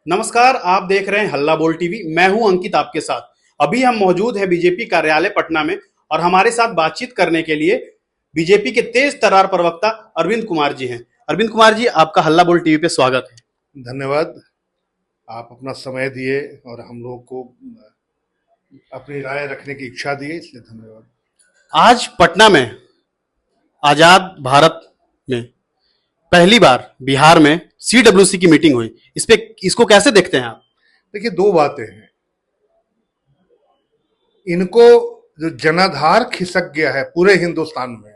नमस्कार, आप देख रहे हैं हल्ला बोल टीवी। मैं हूं अंकित आपके साथ। अभी हम मौजूद हैं बीजेपी कार्यालय पटना में और हमारे साथ बातचीत करने के लिए बीजेपी के तेज तर्रार प्रवक्ता अरविंद कुमार जी हैं। अरविंद कुमार जी, आपका हल्ला बोल टीवी पे स्वागत है। धन्यवाद। आप अपना समय दिए और हम लोग को अपनी राय रखने की इच्छा दिए, इसलिए धन्यवाद। आज पटना में आजाद भारत में पहली बार बिहार में सीडब्ल्यूसी की मीटिंग हुई। इसको कैसे देखते हैं आप? देखिए, दो बातें हैं। इनको जो जनाधार खिसक गया है पूरे हिंदुस्तान में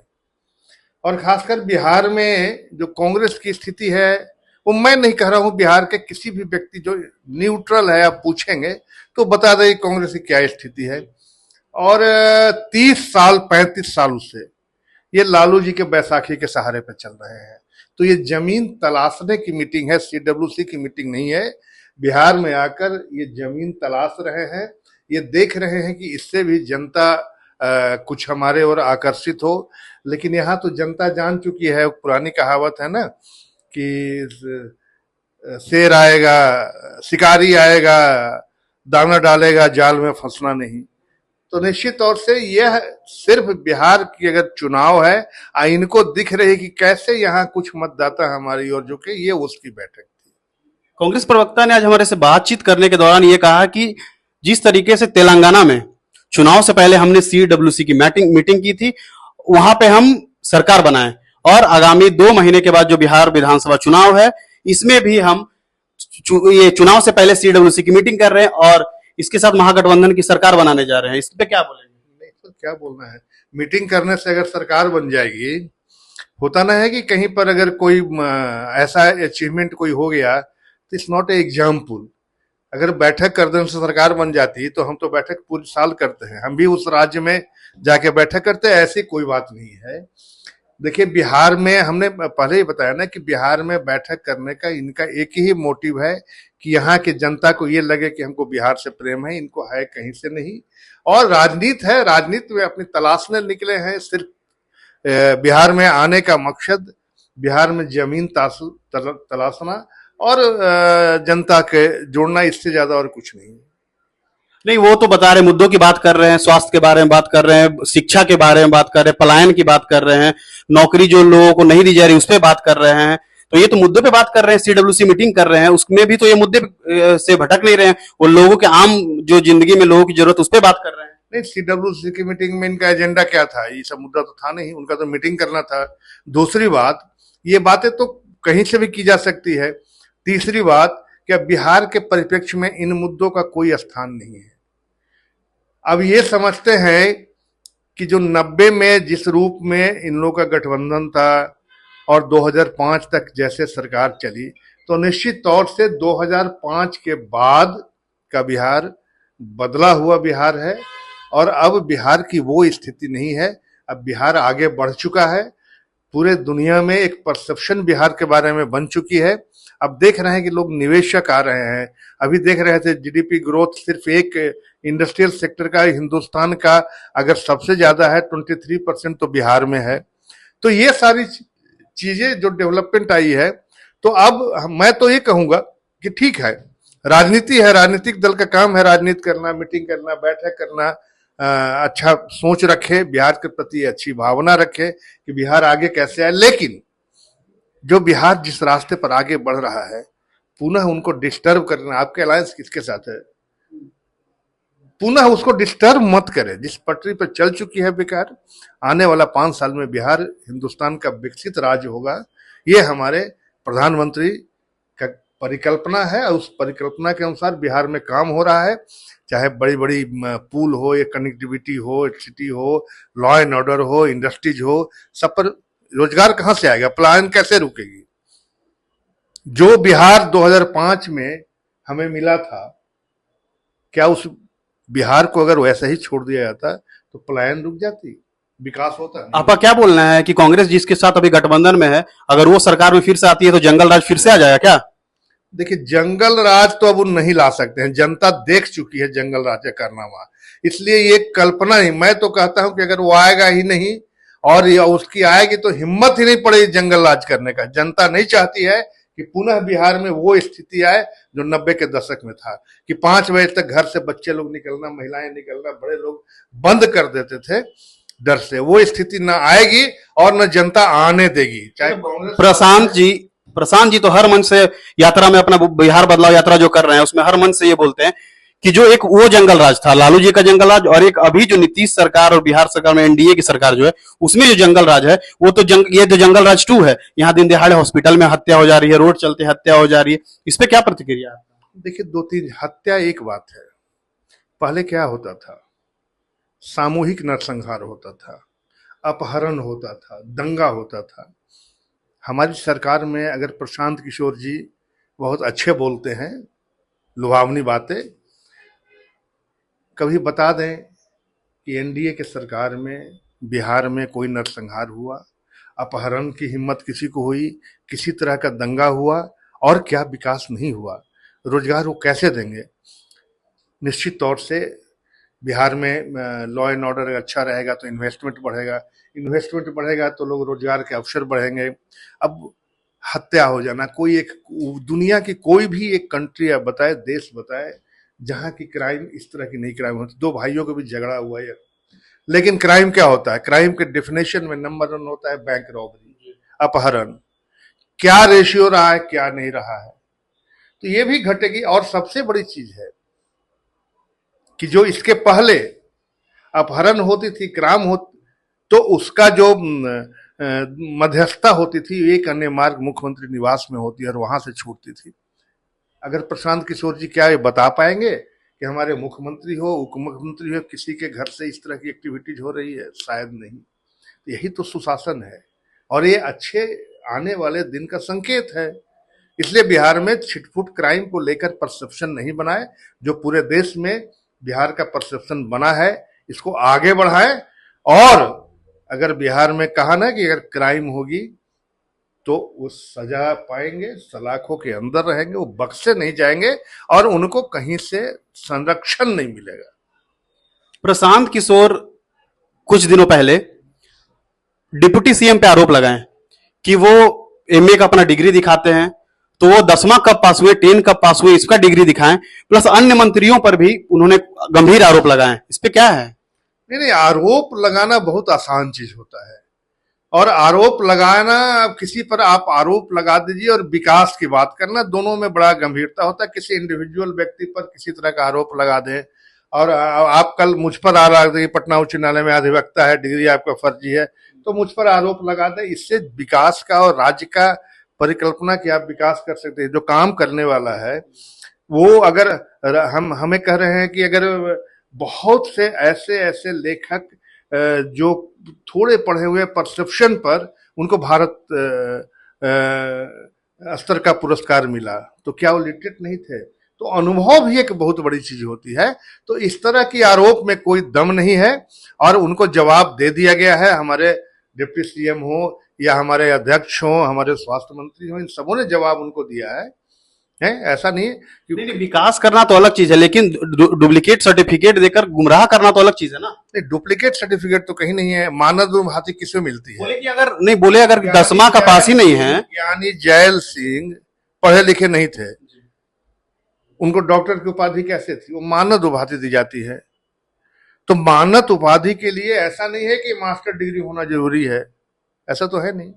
और खासकर बिहार में जो कांग्रेस की स्थिति है, वो मैं नहीं कह रहा हूं, बिहार के किसी भी व्यक्ति जो न्यूट्रल है आप पूछेंगे तो बता दें कांग्रेस की क्या स्थिति है। और 30 साल 35 साल से ये लालू जी के बैसाखी के सहारे पे चल रहे हैं। तो ये जमीन तलाशने की मीटिंग है, सीडब्ल्यूसी की मीटिंग नहीं है। बिहार में आकर ये जमीन तलाश रहे हैं, ये देख रहे हैं कि इससे भी जनता कुछ हमारे ओर आकर्षित हो। लेकिन यहाँ तो जनता जान चुकी है, पुरानी कहावत है ना कि शेर आएगा, शिकारी आएगा, दाना डालेगा, जाल में फंसना नहीं। तो निश्चित तौर से यह सिर्फ बिहार की अगर चुनाव है, इनको दिख रही कि कैसे यहाँ कुछ मतदाता हमारी ओर झुके, ये उसकी बैठक थी। कांग्रेस प्रवक्ता ने आज हमारे से बातचीत करने के दौरान ये कहा कि जिस तरीके से तेलंगाना में चुनाव से पहले हमने सीडब्ल्यूसी की मीटिंग की थी, वहां पे हम सरकार बनाए और आगामी 2 महीने के बाद जो बिहार विधानसभा चुनाव है, इसमें भी हम ये चुनाव से पहले सीडब्ल्यूसी की मीटिंग कर रहे हैं और इसके साथ महागठबंधन की सरकार बनाने जा रहे हैं। इस पे क्या बोलेंगे? नहीं तो क्या बोलना है, मीटिंग करने से अगर सरकार बन जाएगी, होता ना है कि कहीं पर अगर कोई ऐसा अचीवमेंट कोई हो गया तो इट्स नॉट ए एग्जाम्पल। अगर बैठक कर देने से सरकार बन जाती तो हम तो बैठक पूरे साल करते हैं, हम भी उस राज्य में जाके बैठक करते हैं, ऐसी कोई बात नहीं है। देखिए, बिहार में हमने पहले ही बताया ना कि बिहार में बैठक करने का इनका एक ही मोटिव है कि यहाँ की जनता को ये लगे कि हमको बिहार से प्रेम है, इनको है कहीं से नहीं। और राजनीति है, राजनीति में अपनी तलाशने निकले हैं। सिर्फ बिहार में आने का मकसद बिहार में जमीन तलाशना और जनता के जोड़ना, इससे ज्यादा और कुछ नहीं है। नहीं, वो तो बता रहे मुद्दों की बात कर रहे हैं, स्वास्थ्य के बारे में बात कर रहे हैं, शिक्षा के बारे में बात कर रहे हैं, पलायन की बात कर रहे हैं, नौकरी जो लोगों को नहीं दी जा रही उस पर बात कर रहे हैं। तो ये तो मुद्दों पे बात कर रहे हैं, सीडब्ल्यूसी मीटिंग कर रहे हैं, उसमें भी तो ये मुद्दे से भटक नहीं रहे हैं। वो लोगों के आम जो जिंदगी में लोगों की जरूरत उस पर बात कर रहे हैं। नहीं, सीडब्ल्यूसी की मीटिंग में इनका एजेंडा क्या था? ये सब मुद्दा तो था नहीं, उनका तो मीटिंग करना था। दूसरी बात, ये बातें तो कहीं से भी की जा सकती है। तीसरी बात, क्या बिहार के परिप्रेक्ष्य में इन मुद्दों का कोई स्थान नहीं है। अब ये समझते हैं कि जो 90 में जिस रूप में इन लोगों का गठबंधन था और 2005 तक जैसे सरकार चली, तो निश्चित तौर से 2005 के बाद का बिहार बदला हुआ बिहार है और अब बिहार की वो स्थिति नहीं है। अब बिहार आगे बढ़ चुका है, पूरे दुनिया में एक परसेप्शन बिहार के बारे में बन चुकी है। अब देख रहे हैं कि लोग निवेशक आ रहे हैं। अभी देख रहे थे जीडीपी ग्रोथ सिर्फ एक इंडस्ट्रियल सेक्टर का, हिंदुस्तान का अगर सबसे ज्यादा है 23% तो बिहार में है। तो ये सारी चीजें जो डेवलपमेंट आई है, तो अब मैं तो ये कहूंगा कि ठीक है, राजनीति है, राजनीतिक दल का काम है राजनीति करना, मीटिंग करना, बैठक करना, अच्छा सोच रखे, बिहार के प्रति अच्छी भावना रखे कि बिहार आगे कैसे आए। लेकिन जो बिहार जिस रास्ते पर आगे बढ़ रहा है, पुनः उनको डिस्टर्ब करना, आपके अलायंस किसके साथ है, पुनः उसको डिस्टर्ब मत करें। जिस पटरी पर चल चुकी है बिहार, आने वाला 5 साल में बिहार हिंदुस्तान का विकसित राज्य होगा। ये हमारे प्रधानमंत्री का परिकल्पना है और उस परिकल्पना के अनुसार बिहार में काम हो रहा है। चाहे बड़ी बड़ी पुल हो, या कनेक्टिविटी हो, सिटी हो, लॉ एंड ऑर्डर हो, इंडस्ट्रीज हो, सब पर रोजगार कहां से आएगा, पलायन कैसे रुकेगी? जो बिहार 2005 में हमें मिला था, क्या उस बिहार को अगर वैसा ही छोड़ दिया जाता तो पलायन रुक जाती, विकास होता नहीं। आपका क्या बोलना है कि कांग्रेस जिसके साथ अभी गठबंधन में है, अगर वो सरकार में फिर से आती है तो जंगल राज फिर से आ जाएगा क्या? देखिए, जंगल राज तो अब वो नहीं ला सकते हैं, जनता देख चुकी है जंगल राज का कारनामा। इसलिए ये कल्पना ही, मैं तो कहता हूं कि अगर वो आएगा ही नहीं और उसकी आएगी तो हिम्मत ही नहीं पड़ेगी जंगल राज करने का। जनता नहीं चाहती है कि पुनः बिहार में वो स्थिति आए जो 90 के दशक में था, कि 5 बजे तक घर से बच्चे लोग निकलना, महिलाएं निकलना, बड़े लोग बंद कर देते थे डर से। वो स्थिति न आएगी और न जनता आने देगी, चाहे कांग्रेस। प्रशांत जी तो हर मन से यात्रा में, अपना बिहार बदलाव यात्रा जो कर रहे हैं उसमें हर मन से ये बोलते हैं कि जो एक वो जंगल राज था, लालू जी का जंगल राज, और एक अभी जो नीतीश सरकार और बिहार सरकार में एनडीए की सरकार जो है उसमें जो जंगल राज है वो तो ये तो जंगल राज 2 है। यहाँ दिन दिहाड़े हॉस्पिटल में हत्या हो जा रही है, रोड चलते हत्या हो जा रही है, इस पे क्या प्रतिक्रिया है? देखिए, 2-3 हत्या एक बात है, पहले क्या होता था, सामूहिक नरसंहार होता था, अपहरण होता था, दंगा होता था। हमारी सरकार में अगर प्रशांत किशोर जी बहुत अच्छे बोलते हैं, लुभावनी बातें, कभी बता दें कि एनडीए के सरकार में बिहार में कोई नरसंहार हुआ, अपहरण की हिम्मत किसी को हुई, किसी तरह का दंगा हुआ, और क्या विकास नहीं हुआ? रोजगार वो कैसे देंगे? निश्चित तौर से बिहार में लॉ एंड ऑर्डर अच्छा रहेगा तो इन्वेस्टमेंट बढ़ेगा, इन्वेस्टमेंट बढ़ेगा तो लोग रोजगार के अवसर बढ़ेंगे। अब हत्या हो जाना, कोई एक दुनिया की कोई भी एक कंट्री आप बताए, देश बताए जहां की क्राइम इस तरह की नहीं क्राइम होती। 2 भाइयों के बीच झगड़ा हुआ है, लेकिन क्राइम क्या होता है? क्राइम के डेफिनेशन में नंबर 1 होता है बैंक रॉबरी, अपहरण। क्या रेशियो रहा है, क्या नहीं रहा है, तो ये भी घटेगी। और सबसे बड़ी चीज है कि जो इसके पहले अपहरण होती थी, क्राइम हो, तो उसका जो मध्यस्थता होती थी एक अन्य मार्ग मुख्यमंत्री निवास में होती है और वहां से छूटती थी। अगर प्रशांत किशोर जी क्या ये बता पाएंगे कि हमारे मुख्यमंत्री हो, उप मुख्यमंत्री हो, किसी के घर से इस तरह की एक्टिविटीज हो रही है? शायद नहीं। यही तो सुशासन है और ये अच्छे आने वाले दिन का संकेत है। इसलिए बिहार में छिटपुट क्राइम को लेकर परसेप्शन नहीं बनाए, जो पूरे देश में बिहार का परसेप्शन बना है इसको आगे बढ़ाएं। और अगर बिहार में कहा ना कि अगर क्राइम होगी तो वो सजा पाएंगे, सलाखों के अंदर रहेंगे, वो बख्शे नहीं जाएंगे और उनको कहीं से संरक्षण नहीं मिलेगा। प्रशांत किशोर कुछ दिनों पहले डिप्टी सीएम पे आरोप लगाए कि वो एमए का अपना डिग्री दिखाते हैं, तो वो 10वां कब पास हुए, 10 कब पास हुए, इसका डिग्री दिखाएं, प्लस अन्य मंत्रियों पर भी उन्होंने गंभीर आरोप लगाए। इस पे क्या है? नहीं, आरोप लगाना बहुत आसान चीज होता है, और आरोप लगाना, अब किसी पर आप आरोप लगा दीजिए और विकास की बात करना, दोनों में बड़ा गंभीरता होता है। किसी इंडिविजुअल व्यक्ति पर किसी तरह का आरोप लगा दें, और आप कल मुझ पर आ रहा है पटना उच्च न्यायालय में अधिवक्ता है, डिग्री आपका फर्जी है, तो मुझ पर आरोप लगा दें, इससे विकास का और राज्य का परिकल्पना की आप विकास कर सकते हैं। जो काम करने वाला है वो, अगर हमें कह रहे हैं कि अगर बहुत से ऐसे ऐसे लेखक जो थोड़े पढ़े हुए परसेप्शन पर उनको भारत स्तर का पुरस्कार मिला, तो क्या वो लिटरेट नहीं थे? तो अनुभव भी एक बहुत बड़ी चीज होती है। तो इस तरह की आरोप में कोई दम नहीं है और उनको जवाब दे दिया गया है। हमारे डिप्टी सीएम हो या हमारे अध्यक्ष हो, हमारे स्वास्थ्य मंत्री हो, इन सबों ने जवाब उनको दिया है। ऐसा नहीं है कि नहीं, विकास करना तो अलग चीज है, लेकिन डुप्लीकेट सर्टिफिकेट देकर गुमराह करना तो अलग चीज है ना। नहीं, डुप्लीकेट सर्टिफिकेट तो कहीं नहीं है। मानद भांति किसमें मिलती है? बोले कि अगर नहीं, बोले अगर 10वां का पास ही नहीं है। यानी जैल सिंह पढ़े लिखे नहीं थे, उनको डॉक्टर की उपाधि कैसे थी? वो मानद उपाधि दी जाती है। तो मानद उपाधि के लिए ऐसा नहीं है कि मास्टर डिग्री होना जरूरी है, ऐसा तो है नहीं।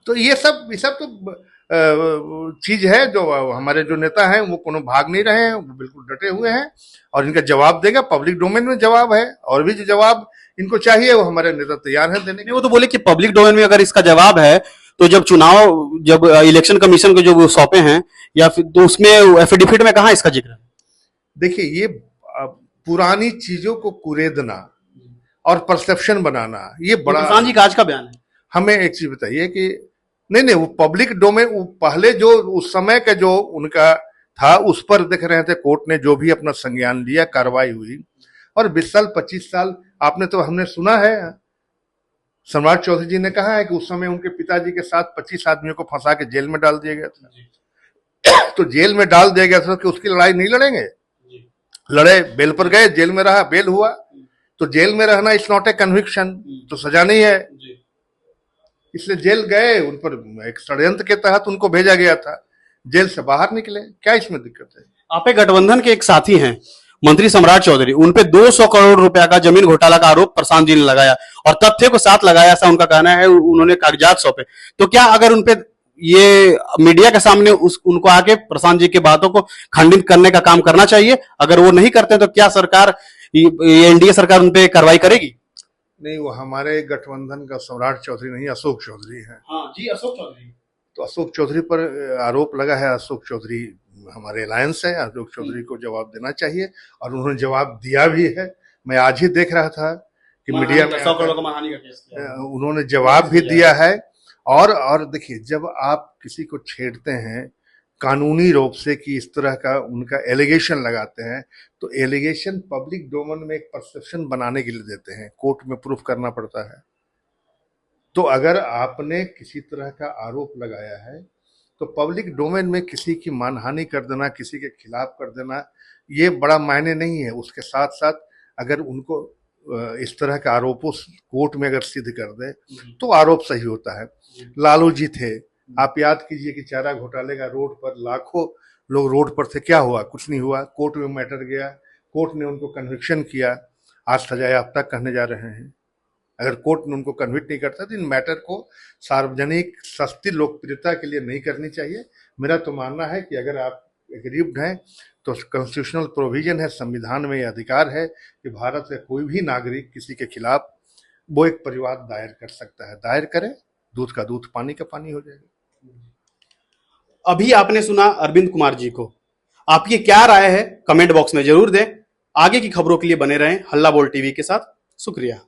तो ये सब तो चीज है जो हमारे जो नेता हैं वो कोनो भाग नहीं रहे हैं, वो बिल्कुल डटे हुए हैं और इनका जवाब देगा। पब्लिक डोमेन में जवाब है, और भी जो जवाब इनको चाहिए वो हमारे नेता तैयार हैं देने के। वो तो बोले कि पब्लिक डोमेन में अगर इसका जवाब है तो जब इलेक्शन कमीशन को जो सौंपे हैं या फिर, तो उसमें एफिडेविट में कहाँ इसका जिक्र है? देखिए, ये पुरानी चीजों को कुरेदना और परसेप्शन बनाना, ये बड़ा। प्रशांत जी का आज का बयान है। हमें एक चीज बताइए कि नहीं, वो पब्लिक डोमेन, वो पहले जो उस समय का जो उनका था उस पर देख रहे थे, कोर्ट ने जो भी अपना संज्ञान लिया, कार्रवाई हुई। और 20 साल 25 साल आपने तो, हमने सुना है सम्राट चौधरी जी ने कहा है कि उस समय उनके पिताजी के साथ 25 आदमियों को फंसा के जेल में डाल दिया गया था। तो जेल में डाल दिया गया था कि उसकी लड़ाई नहीं लड़ेंगे? लड़े, बेल पर गए, जेल में रहा, बेल हुआ। तो जेल में रहना इज नॉट ए कन्विक्शन, तो सजा नहीं है। इसलिए जेल गए, उन पर एक षड्यंत्र के तहत उनको भेजा गया था, जेल से बाहर निकले, क्या इसमें दिक्कत है? आपे गठबंधन के एक साथी हैं मंत्री सम्राट चौधरी, उनपे 200 करोड़ रुपया का जमीन घोटाला का आरोप प्रशांत जी ने लगाया और तथ्य को साथ लगाया, ऐसा उनका कहना है। उन्होंने कागजात सौंपे, तो क्या अगर उनपे ये मीडिया के सामने उनको आके प्रशांत जी की बातों को खंडित करने का काम करना चाहिए? अगर वो नहीं करते तो क्या सरकार, ये एनडीए सरकार उनपे कार्रवाई करेगी? नहीं, वो हमारे गठबंधन का सम्राट चौधरी नहीं, अशोक चौधरी है। हाँ जी, अशोक चौधरी। तो अशोक चौधरी पर आरोप लगा है। अशोक चौधरी हमारे अलायंस है, अशोक चौधरी को जवाब देना चाहिए और उन्होंने जवाब दिया भी है। मैं आज ही देख रहा था कि मीडिया में 100 करोड़ का मानहानि का केस किया। उन्होंने जवाब भी दिया है। और देखिए, जब आप किसी को छेड़ते हैं कानूनी रूप से कि इस तरह का उनका एलिगेशन लगाते हैं, तो एलिगेशन पब्लिक डोमेन में एक परसेप्शन बनाने के लिए देते हैं, कोर्ट में प्रूफ करना पड़ता है। तो अगर आपने किसी तरह का आरोप लगाया है तो पब्लिक डोमेन में किसी की मानहानि कर देना, किसी के खिलाफ कर देना, ये बड़ा मायने नहीं है। उसके साथ साथ अगर उनको इस तरह के आरोपों कोर्ट में अगर सिद्ध कर दे तो आरोप सही होता है। लालू जी थे, आप याद कीजिए कि चारा घोटाले का रोड पर लाखों लोग रोड पर थे, क्या हुआ? कुछ नहीं हुआ। कोर्ट में मैटर गया, कोर्ट ने उनको कन्विक्शन किया, आज सजा याफ्ता कहने जा रहे हैं। अगर कोर्ट ने उनको कन्विक्ट नहीं करता तो इन मैटर को सार्वजनिक सस्ती लोकप्रियता के लिए नहीं करनी चाहिए। मेरा तो मानना है कि अगर आप एग्रीव्ड हैं तो कॉन्स्टिट्यूशनल प्रोविजन है, संविधान में यह अधिकार है कि भारत का कोई भी नागरिक किसी के खिलाफ वो एक परिवाद दायर कर सकता है। दायर करे, दूध का दूध, पानी का पानी हो जाएगा। अभी आपने सुना अरविंद कुमार जी को, आपकी क्या राय है कमेंट बॉक्स में जरूर दें। आगे की खबरों के लिए बने रहें हल्ला बोल टीवी के साथ। शुक्रिया।